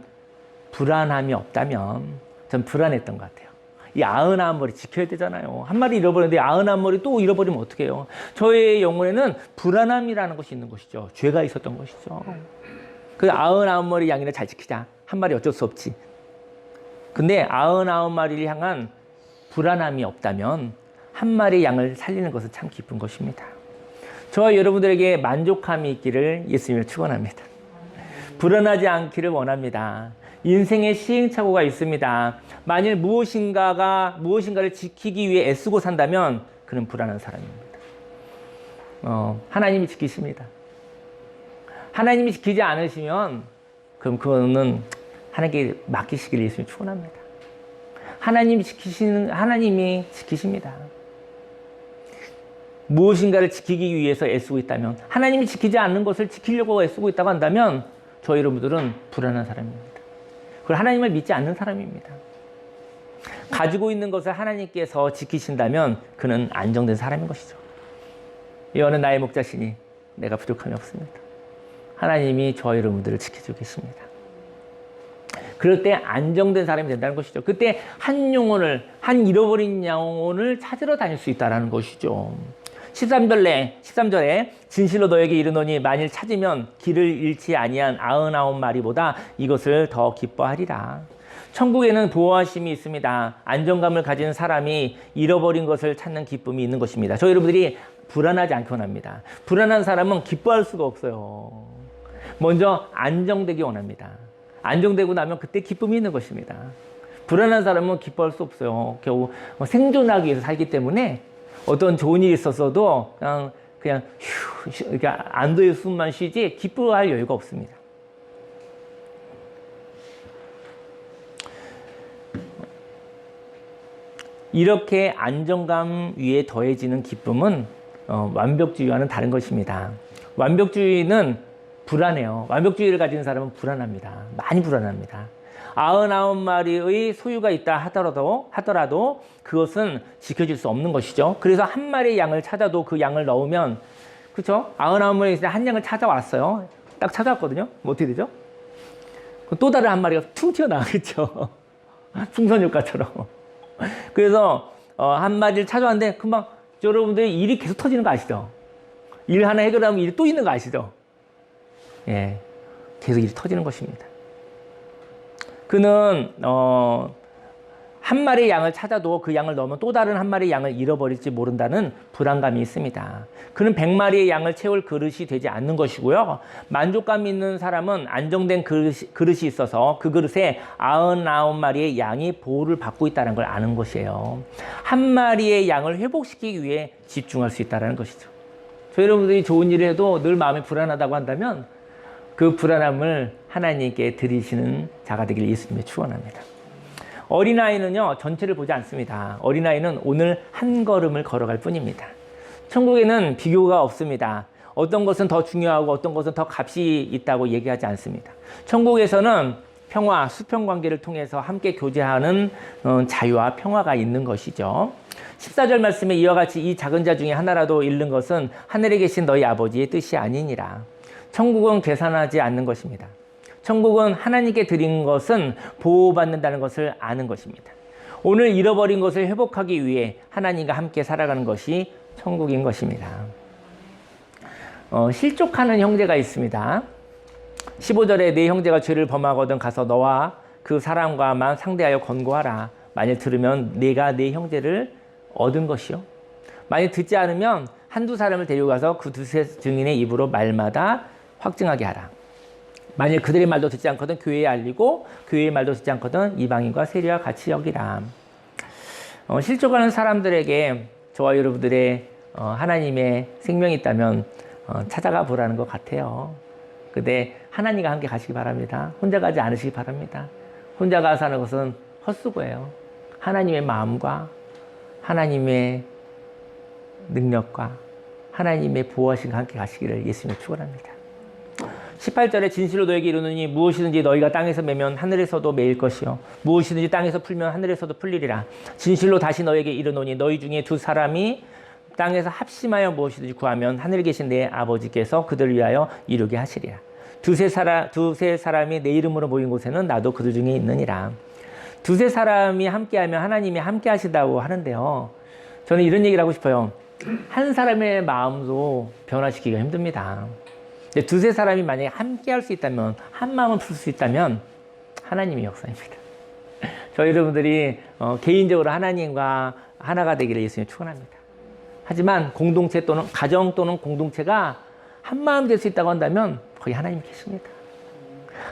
불안함이 없다면 전 불안했던 것 같아요. 이 99마리 지켜야 되잖아요. 한 마리 잃어버렸는데 99마리 또 잃어버리면 어떡해요? 저의 영혼에는 불안함이라는 것이 있는 것이죠. 죄가 있었던 것이죠. 그래서 99마리 양이나 잘 지키자. 한 마리 어쩔 수 없지. 근데 99마리를 향한 불안함이 없다면 한 마리 양을 살리는 것은 참 기쁜 것입니다. 저와 여러분들에게 만족함이 있기를 예수님을 축원합니다. 불안하지 않기를 원합니다. 인생에 시행착오가 있습니다. 만일 무엇인가를 지키기 위해 애쓰고 산다면 그는 불안한 사람입니다. 하나님이 지키십니다. 하나님이 지키지 않으시면 그럼 그거는 하나님께 맡기시기를 예수님 축원합니다. 하나님이 지키십니다. 무엇인가를 지키기 위해서 애쓰고 있다면, 하나님이 지키지 않는 것을 지키려고 애쓰고 있다고 한다면 저희 여러분들은 불안한 사람입니다. 그리고 하나님을 믿지 않는 사람입니다. 가지고 있는 것을 하나님께서 지키신다면 그는 안정된 사람인 것이죠. 여호와는 나의 목자시니 내가 부족함이 없습니다. 하나님이 저희 여러분들을 지켜주고 계십니다. 그럴 때 안정된 사람이 된다는 것이죠. 그때 한 잃어버린 영혼을 찾으러 다닐 수 있다는 것이죠. 13절에 진실로 너에게 이르노니 만일 찾으면 길을 잃지 아니한 99마리보다 이것을 더 기뻐하리라. 천국에는 보호하심이 있습니다. 안정감을 가진 사람이 잃어버린 것을 찾는 기쁨이 있는 것입니다. 저희 여러분들이 불안하지 않기 원합니다. 불안한 사람은 기뻐할 수가 없어요. 먼저 안정되기 원합니다. 안정되고 나면 그때 기쁨이 있는 것입니다. 불안한 사람은 기뻐할 수 없어요. 겨우 생존하기 위해서 살기 때문에 어떤 좋은 일이 있었어도 그냥 휴, 그러니까 안도의 숨만 쉬지 기뻐할 여유가 없습니다. 이렇게 안정감 위에 더해지는 기쁨은 완벽주의와는 다른 것입니다. 완벽주의는 불안해요. 완벽주의를 가진 사람은 불안합니다. 많이 불안합니다. 99마리의 소유가 있다 하더라도 그것은 지켜질 수 없는 것이죠. 그래서 한 마리의 양을 찾아도 그 양을 넣으면, 그렇죠? 99마리 있을 때 한 양을 찾아왔어요. 딱 찾아왔거든요. 뭐 어떻게 되죠? 또 다른 한 마리가 툭 튀어나가겠죠. 풍선 효과처럼. 그래서 한 마리를 찾아왔는데 금방 여러분들이 일이 계속 터지는 거 아시죠? 일 하나 해결하면 일이 또 있는 거 아시죠? 예, 계속 일이 터지는 것입니다. 그는 한 마리의 양을 찾아도 그 양을 넣으면 또 다른 한 마리의 양을 잃어버릴지 모른다는 불안감이 있습니다. 그는 100마리의 양을 채울 그릇이 되지 않는 것이고요. 만족감 있는 사람은 안정된 그릇이 있어서 그 그릇에 99마리의 양이 보호를 받고 있다는 걸 아는 것이에요. 한 마리의 양을 회복시키기 위해 집중할 수 있다는 것이죠. 저 여러분들이 좋은 일을 해도 늘 마음이 불안하다고 한다면 그 불안함을 하나님께 드리시는 자가 되기를 예수님의 축원합니다. 어린아이는요, 전체를 보지 않습니다. 어린아이는 오늘 한 걸음을 걸어갈 뿐입니다. 천국에는 비교가 없습니다. 어떤 것은 더 중요하고 어떤 것은 더 값이 있다고 얘기하지 않습니다. 천국에서는 평화, 수평 관계를 통해서 함께 교제하는 자유와 평화가 있는 것이죠. 14절 말씀에 이와 같이 이 작은 자 중에 하나라도 잃는 것은 하늘에 계신 너희 아버지의 뜻이 아니니라. 천국은 계산하지 않는 것입니다. 천국은 하나님께 드린 것은 보호받는다는 것을 아는 것입니다. 오늘 잃어버린 것을 회복하기 위해 하나님과 함께 살아가는 것이 천국인 것입니다. 실족하는 형제가 있습니다. 15절에 내 형제가 죄를 범하거든 가서 너와 그 사람과만 상대하여 권고하라. 만일 들으면 내가 내 형제를 얻은 것이요. 만일 듣지 않으면 한두 사람을 데려가서 그 두세 증인의 입으로 말마다 확증하게 하라. 만일 그들의 말도 듣지 않거든 교회에 알리고 교회의 말도 듣지 않거든 이방인과 세리와 같이 여기라. 실족하는 사람들에게 저와 여러분들의 하나님의 생명이 있다면 찾아가 보라는 것 같아요. 근데 하나님과 함께 가시기 바랍니다. 혼자 가지 않으시기 바랍니다. 혼자 가서 하는 것은 헛수고예요. 하나님의 마음과 하나님의 능력과 하나님의 보호하심과 함께 가시기를 예수님을 축원합니다. 18절에 진실로 너에게 이르노니 무엇이든지 너희가 땅에서 매면 하늘에서도 매일 것이요 무엇이든지 땅에서 풀면 하늘에서도 풀리리라. 진실로 다시 너에게 이르노니 너희 중에 두 사람이 땅에서 합심하여 무엇이든지 구하면 하늘에 계신 내 아버지께서 그들을 위하여 이루게 하시리라. 두세 사람이 내 이름으로 모인 곳에는 나도 그들 중에 있느니라. 두세 사람이 함께하면 하나님이 함께 하시다고 하는데요. 저는 이런 얘기를 하고 싶어요. 한 사람의 마음도 변화시키기가 힘듭니다. 근데 두세 사람이 만약에 함께 할 수 있다면, 한 마음을 풀 수 있다면 하나님의 역사입니다. 저희 여러분들이 개인적으로 하나님과 하나가 되기를 예수님 축원합니다. 하지만 공동체 또는 가정 또는 공동체가 한 마음 될 수 있다고 한다면 거기 하나님이 계십니다.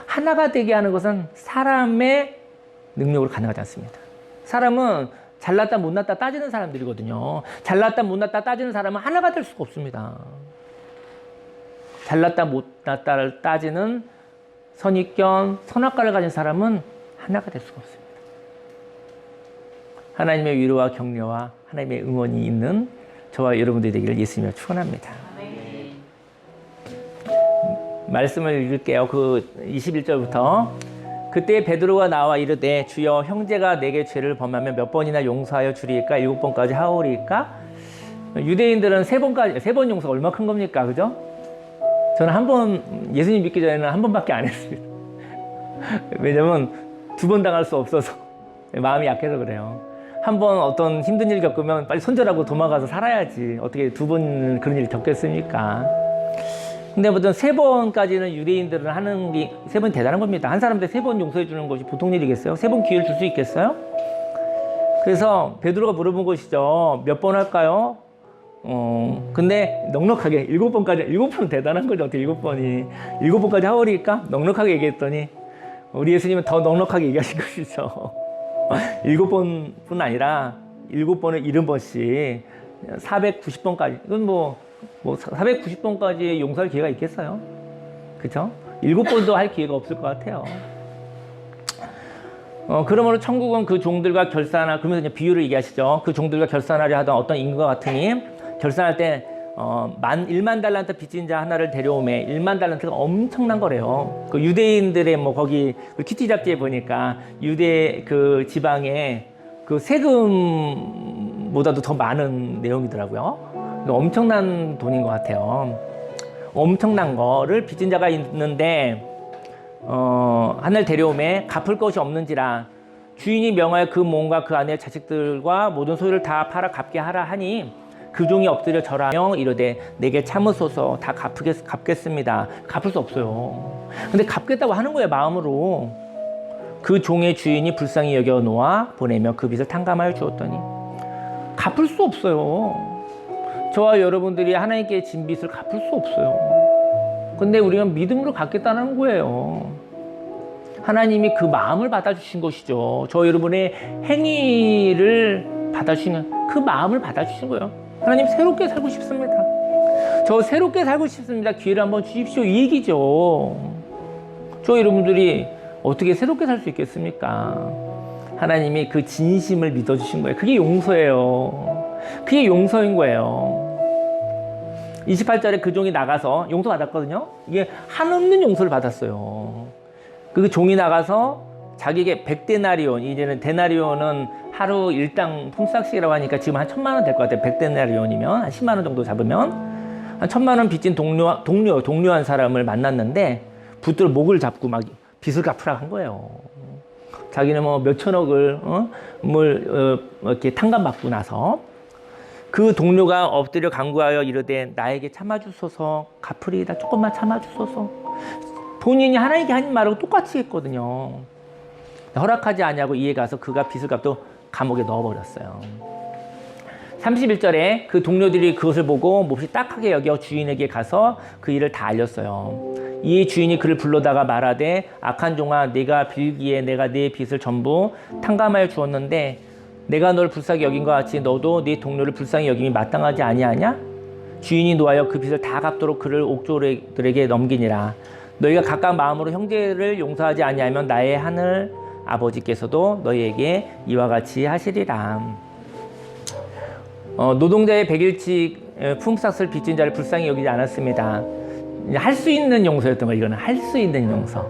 하나가 되게 하는 것은 사람의 능력으로 가능하지 않습니다. 사람은 잘났다 못났다 따지는 사람들이거든요. 잘났다 못났다 따지는 사람은 하나가 될 수가 없습니다. 잘났다 못났다를 따지는 선입견, 선악과를 가진 사람은 하나가 될 수가 없습니다. 하나님의 위로와 격려와 하나님의 응원이 있는 저와 여러분들이 되기를 예수님을 축원합니다. 말씀을 읽을게요. 그 21절부터 그때 베드로가 나와 이르되 주여 형제가 내게 죄를 범하면 몇 번이나 용서하여 주리이까? 7번까지 하오리이까? 유대인들은 3번 용서가 얼마나 큰 겁니까? 그죠? 저는 한 번, 예수님 믿기 전에는 한 번밖에 안 했습니다. 왜냐면 2번 당할 수 없어서 마음이 약해서 그래요. 한 번 어떤 힘든 일 겪으면 빨리 손절하고 도망가서 살아야지. 어떻게 2번 그런 일 겪겠습니까? 근데 보통 3번까지는 유대인들은 하는 게 3번 대단한 겁니다. 한 사람한테 3번 용서해 주는 것이 보통 일이겠어요? 3번 기회를 줄 수 있겠어요? 그래서 베드로가 물어본 것이죠. 몇 번 할까요? 근데 넉넉하게 7번까지, 7번은 대단한 거죠. 어떻게 7번이 7번까지 하오리니까 넉넉하게 얘기했더니 우리 예수님은 더 넉넉하게 얘기하신 것이죠. 7번뿐 아니라 7번을 70번씩 490번까지. 이건 뭐 490번까지 용서할 기회가 있겠어요? 그쵸? 7번도 할 기회가 없을 것 같아요. 그러므로 천국은 그 종들과 결산하, 그러면서 이제 비유를 얘기하시죠. 그 종들과 결산하려 하던 어떤 임금과 같으니, 결산할 때 1만 달란트 빚진 자 하나를 데려오매. 1만 달란트가 엄청난 거래요. 그 유대인들의 뭐 거기 그 키티 잡지에 보니까 유대 그 지방에 그 세금보다도 더 많은 내용이더라고요. 엄청난 돈인 것 같아요. 엄청난 거를 빚진 자가 있는데 하늘 데려오매 갚을 것이 없는지라 주인이 명하여 그 몸과 그 안의 자식들과 모든 소유를 다 팔아 갚게 하라 하니 그 종이 엎드려 절하며 이르되 내게 참으소서 다 갚겠습니다. 갚을 수 없어요. 근데 갚겠다고 하는 거예요, 마음으로. 그 종의 주인이 불쌍히 여겨 놓아 보내며 그 빚을 탕감하여 주었더니 갚을 수 없어요. 저와 여러분들이 하나님께 진 빚을 갚을 수 없어요. 근데 우리가 믿음으로 갚겠다는 거예요. 하나님이 그 마음을 받아주신 것이죠. 저 여러분의 행위를 받아주시는 그 마음을 받아주신 거예요. 하나님 새롭게 살고 싶습니다. 저 새롭게 살고 싶습니다. 기회를 한번 주십시오. 이 얘기죠. 저 여러분들이 어떻게 새롭게 살 수 있겠습니까? 하나님이 그 진심을 믿어주신 거예요. 그게 용서예요. 그게 용서인 거예요. 28절에 그 종이 나가서 용서받았거든요. 이게 한없는 용서를 받았어요. 그 종이 나가서 자기에게 100데나리온, 이제는 데나리온은 하루 일당 품삯이라고 하니까 지금 한 1,000만 원 될 것 같아요. 100데나리온이면 한 10만 원 정도 잡으면 한 1,000만 원 빚진 동료한 사람을 만났는데 붙들어 목을 잡고 막 빚을 갚으라 한 거예요. 자기는 뭐 몇천억을 이렇게 탕감받고 나서 그 동료가 엎드려 간구하여 이르되 나에게 참아주소서 갚으리이다. 조금만 참아주소서. 본인이 하나님께 한 말하고 똑같이 했거든요. 허락하지 아니하고 이에 가서 그가 빚을 갚고 감옥에 넣어버렸어요. 31절에 그 동료들이 그것을 보고 몹시 딱하게 여겨 주인에게 가서 그 일을 다 알렸어요. 이 주인이 그를 불러다가 말하되 악한 종아 네가 빌기에 내가 네 빚을 전부 탕감하여 주었는데 내가 널 불쌍히 여긴 것 같이 너도 네 동료를 불쌍히 여김이 마땅하지 아니하냐? 주인이 노하여 그 빚을 다 갚도록 그를 옥졸들에게 넘기니라. 너희가 각각 마음으로 형제를 용서하지 아니하면 나의 하늘 아버지께서도 너희에게 이와 같이 하시리라. 노동자의 100일치 품삯을 빚진 자를 불쌍히 여기지 않았습니다. 할 수 있는 용서였던 거예요. 이거는 할 수 있는 용서.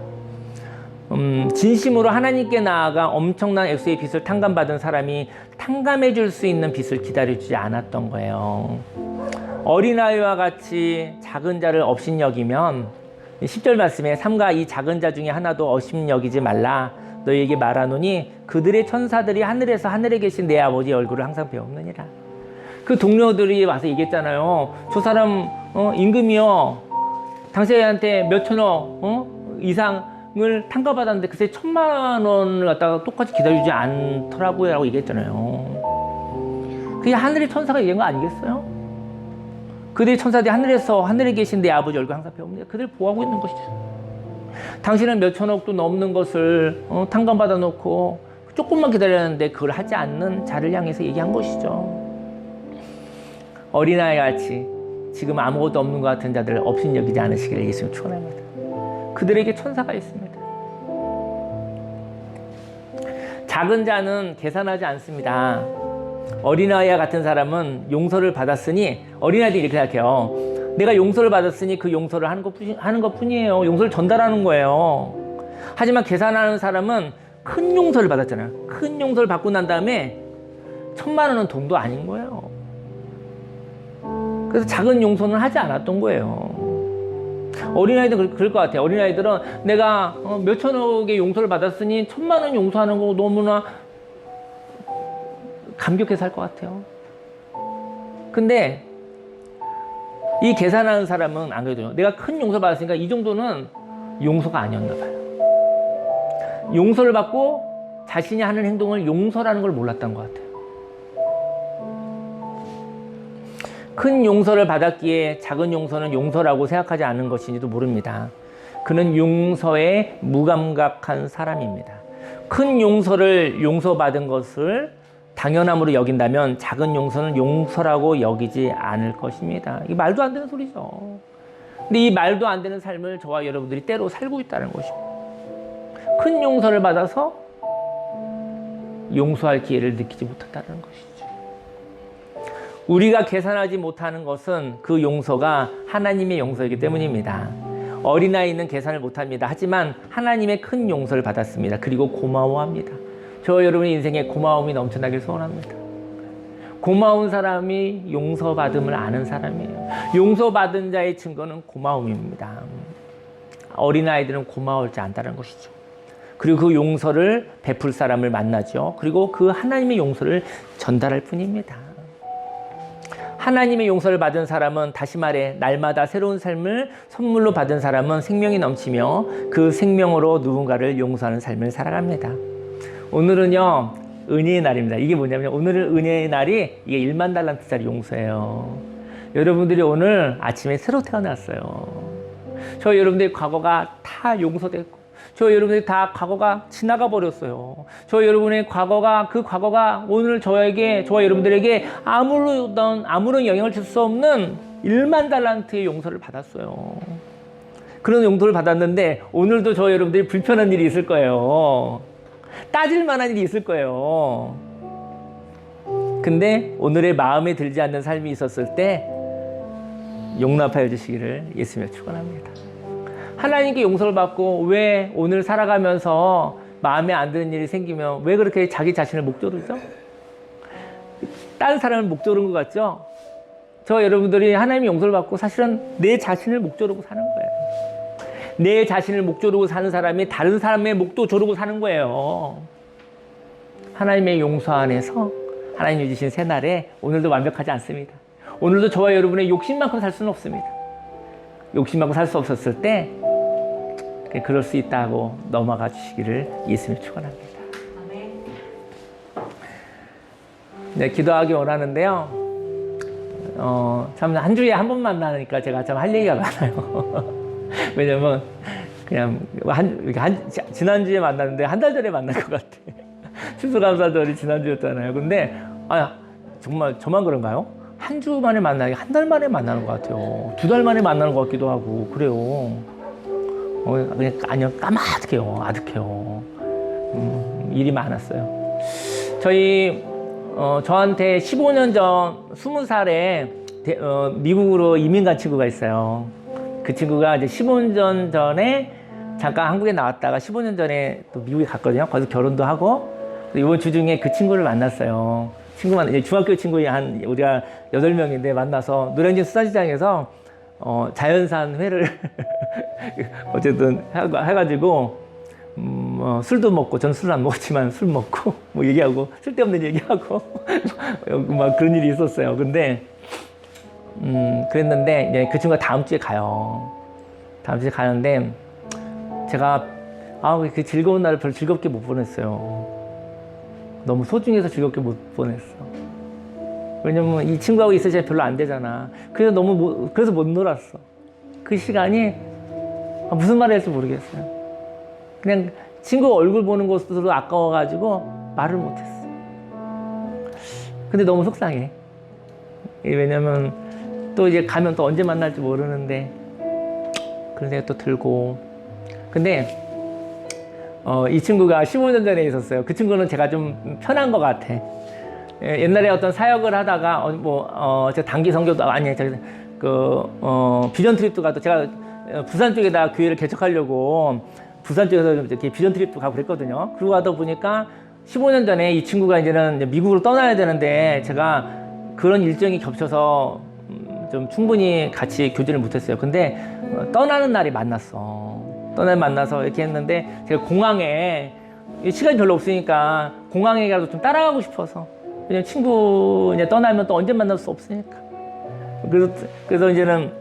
진심으로 하나님께 나아가 엄청난 액수의 빚을 탕감받은 사람이 탕감해 줄 수 있는 빚을 기다려주지 않았던 거예요. 어린아이와 같이 작은 자를 업신여기면 10절 말씀에 삼가 이 작은 자 중에 하나도 업신여기지 말라 너희에게 말하노니 그들의 천사들이 하늘에서 하늘에 계신 내 아버지의 얼굴을 항상 배우느니라. 그 동료들이 와서 얘기했잖아요. 저 사람 임금이요 당신한테 몇천억 이상을 탕감받았는데 글쎄 1,000만 원을 갖다가 똑같이 기다려주지 않더라고요 라고 얘기했잖아요. 그게 하늘의 천사가 얘기한 거 아니겠어요? 그들의 천사들이 하늘에 계신 내 아버지 얼굴 항상 배웁니다. 그들 보호하고 있는 것이죠. 당신은 몇천억도 넘는 것을 탕감받아 놓고 조금만 기다렸는데 그걸 하지 않는 자를 향해서 얘기한 것이죠. 어린아이 같이 지금 아무것도 없는 것 같은 자들을 업신여기지 않으시기를 예수님 축원합니다. 그들에게 천사가 있습니다. 작은 자는 계산하지 않습니다. 어린아이와 같은 사람은 용서를 받았으니 어린아이들이 이렇게 생각해요. 내가 용서를 받았으니 그 용서를 하는 것뿐이에요. 용서를 전달하는 거예요. 하지만 계산하는 사람은 큰 용서를 받았잖아요. 큰 용서를 받고 난 다음에 1,000만 원은 돈도 아닌 거예요. 그래서 작은 용서는 하지 않았던 거예요. 어린아이들은 그럴 것 같아요. 어린아이들은 내가 몇천억의 용서를 받았으니 1,000만 원 용서하는 거 너무나 감격해서 할 것 같아요. 근데 이 계산하는 사람은 안 그래도 내가 큰 용서 받았으니까 이 정도는 용서가 아니었나 봐요. 용서를 받고 자신이 하는 행동을 용서라는 걸 몰랐던 것 같아요. 큰 용서를 받았기에 작은 용서는 용서라고 생각하지 않은 것인지도 모릅니다. 그는 용서에 무감각한 사람입니다. 큰 용서를 용서받은 것을 당연함으로 여긴다면 작은 용서는 용서라고 여기지 않을 것입니다. 이게 말도 안 되는 소리죠. 근데 이 말도 안 되는 삶을 저와 여러분들이 때로 살고 있다는 것입니다. 큰 용서를 받아서 용서할 기회를 느끼지 못한다는 것이죠. 우리가 계산하지 못하는 것은 그 용서가 하나님의 용서이기 때문입니다. 어린아이는 계산을 못합니다. 하지만 하나님의 큰 용서를 받았습니다. 그리고 고마워합니다. 저 여러분의 인생에 고마움이 넘쳐나길 소원합니다. 고마운 사람이 용서받음을 아는 사람이에요. 용서받은 자의 증거는 고마움입니다. 어린아이들은 고마울지 안다는 것이죠. 그리고 그 용서를 베풀 사람을 만나죠. 그리고 그 하나님의 용서를 전달할 뿐입니다. 하나님의 용서를 받은 사람은, 다시 말해 날마다 새로운 삶을 선물로 받은 사람은 생명이 넘치며 그 생명으로 누군가를 용서하는 삶을 살아갑니다. 오늘은요 은혜의 날입니다. 이게 뭐냐면 오늘은 은혜의 날이 이게 1만 달란트짜리 용서예요. 여러분들이 오늘 아침에 새로 태어났어요. 저 여러분들의 과거가 다 용서됐고, 저 여러분들이 다 과거가 지나가 버렸어요. 저 여러분의 과거가, 그 과거가 오늘 저와 여러분들에게 아무런 영향을 줄 수 없는 1만 달란트의 용서를 받았어요. 그런 용서를 받았는데 오늘도 저 여러분들이 불편한 일이 있을 거예요. 따질 만한 일이 있을 거예요. 근데 오늘의 마음에 들지 않는 삶이 있었을 때 용납하여 주시기를 예수님을 축원합니다. 하나님께 용서를 받고 왜 오늘 살아가면서 마음에 안 드는 일이 생기면 왜 그렇게 자기 자신을 목 조르죠? 다른 사람을 목 조른 것 같죠? 저 여러분들이 하나님의 용서를 받고 사실은 내 자신을 목 조르고 사는 거예요. 내 자신을 목 조르고 사는 사람이 다른 사람의 목도 조르고 사는 거예요. 하나님의 용서 안에서 하나님이 주신 새날에 오늘도 완벽하지 않습니다. 오늘도 저와 여러분의 욕심만큼 살 수는 없습니다. 욕심만큼 살 수 없었을 때 그럴 수 있다고 넘어가 주시기를 예수님 축원합니다. 네, 기도하기 원하는데요. 참 한 주에 한 번 만나니까 제가 참 할 얘기가 많아요. 왜냐면 그냥 지난주에 만났는데 한 달 전에 만난 것 같아. 추수감사절이 지난주였잖아요. 근데 정말 저만 그런가요? 한 주 만에 만나기 한 달 만에 만나는 것 같아요. 2달 만에 만나는 것 같기도 하고 그래요. 그냥 아니요, 아득해요. 일이 많았어요. 저한테 15년 전 20살에 미국으로 이민 간 친구가 있어요. 그 친구가 이제 15년 전에 잠깐 한국에 나왔다가 15년 전에 또 미국에 갔거든요. 거기서 결혼도 하고 이번 주 중에 그 친구를 만났어요. 중학교 친구이 우리가 8명인데 만나서 노량진 수산시장에서 자연산 회를 어쨌든 해가지고 술도 먹고, 전 술을 안 먹었지만 술 먹고 뭐 얘기하고 쓸데없는 얘기하고 막 그런 일이 있었어요. 근데 그랬는데 이제 그 친구가 다음 주에 가요. 다음 주에 가는데 제가 그 즐거운 날을 별로 즐겁게 못 보냈어요. 너무 소중해서 즐겁게 못 보냈어. 왜냐면 이 친구하고 있을 때 별로 안 되잖아. 그래서 그래서 못 놀았어. 그 시간이 무슨 말을 할지 모르겠어요. 그냥 친구 얼굴 보는 것으로 아까워가지고 말을 못했어. 근데 너무 속상해. 왜냐면 또 이제 가면 또 언제 만날지 모르는데 그런 생각이 또 들고. 근데 이 친구가 15년 전에 있었어요. 그 친구는 제가 좀 편한 것 같아. 옛날에 어떤 사역을 하다가 제가 단기 선교도 비전 트립도 가도 제가 부산 쪽에다 교회를 개척하려고 부산 쪽에서 이렇게 비전 트립도 가고 그랬거든요. 그러고 하다 보니까 15년 전에 이 친구가 이제는 미국으로 떠나야 되는데 제가 그런 일정이 겹쳐서 좀 충분히 같이 교제를 못했어요. 근데 떠나는 날이 만나서 이렇게 했는데 제가 공항에 시간이 별로 없으니까 공항에라도 좀 따라가고 싶어서. 왜냐면 친구 이제 떠나면 또 언제 만날 수 없으니까. 그래서 이제는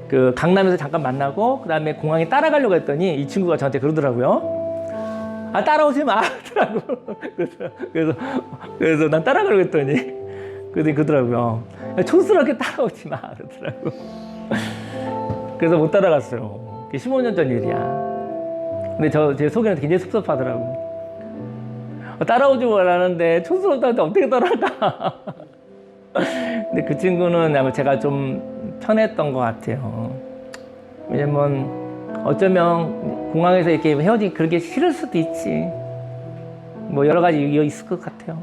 그 강남에서 잠깐 만나고 그다음에 공항에 따라가려고 했더니 이 친구가 저한테 그러더라고요. 따라오지 마 하더라고. 그래서 난 따라가려고 했더니 그러더라고요. 촌스럽게 따라오지 마 그러더라고. 그래서 못 따라갔어요. 15년 전 일이야. 근데 제 속에는 굉장히 섭섭하더라고. 따라오지 말라는데 촌스럽다는데 어떻게 따라갈까? 근데 그 친구는 아마 제가 좀 편했던 것 같아요. 왜냐면 어쩌면 공항에서 이렇게 헤어지기 그렇게 싫을 수도 있지. 뭐 여러 가지 이유가 있을 것 같아요.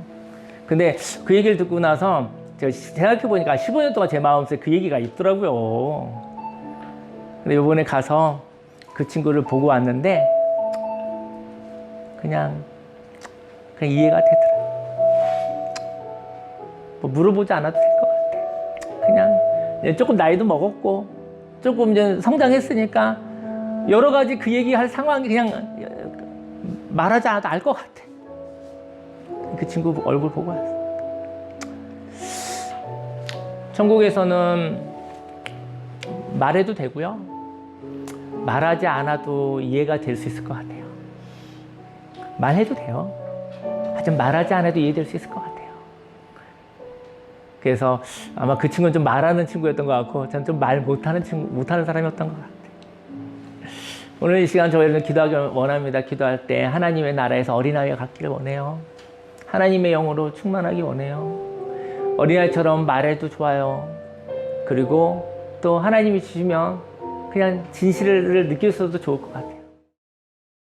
근데 그 얘기를 듣고 나서 제가 생각해보니까 15년 동안 제 마음속에 그 얘기가 있더라고요. 근데 이번에 가서 그 친구를 보고 왔는데 그냥 이해가 되더라고요. 뭐 물어보지 않아도 될 것 같아. 그냥 조금 나이도 먹었고 조금 이제 성장했으니까 여러 가지 그 얘기할 상황이 그냥 말하지 않아도 알 것 같아. 그 친구 얼굴 보고 왔어. 천국에서는 말해도 되고요. 말하지 않아도 이해가 될 수 있을 것 같아요. 말해도 돼요. 하지만 말하지 않아도 이해될 수 있을 것 같아요. 그래서 아마 그 친구는 좀 말하는 친구였던 것 같고 저는 좀 말 못하는 사람이었던 것 같아요. 오늘 이 시간 저희는 기도하기 원합니다. 기도할 때 하나님의 나라에서 어린아이가 갖기를 원해요. 하나님의 영으로 충만하기 원해요. 어린아이처럼 말해도 좋아요. 그리고 또 하나님이 주시면 그냥 진실을 느낄 수도 좋을 것 같아요.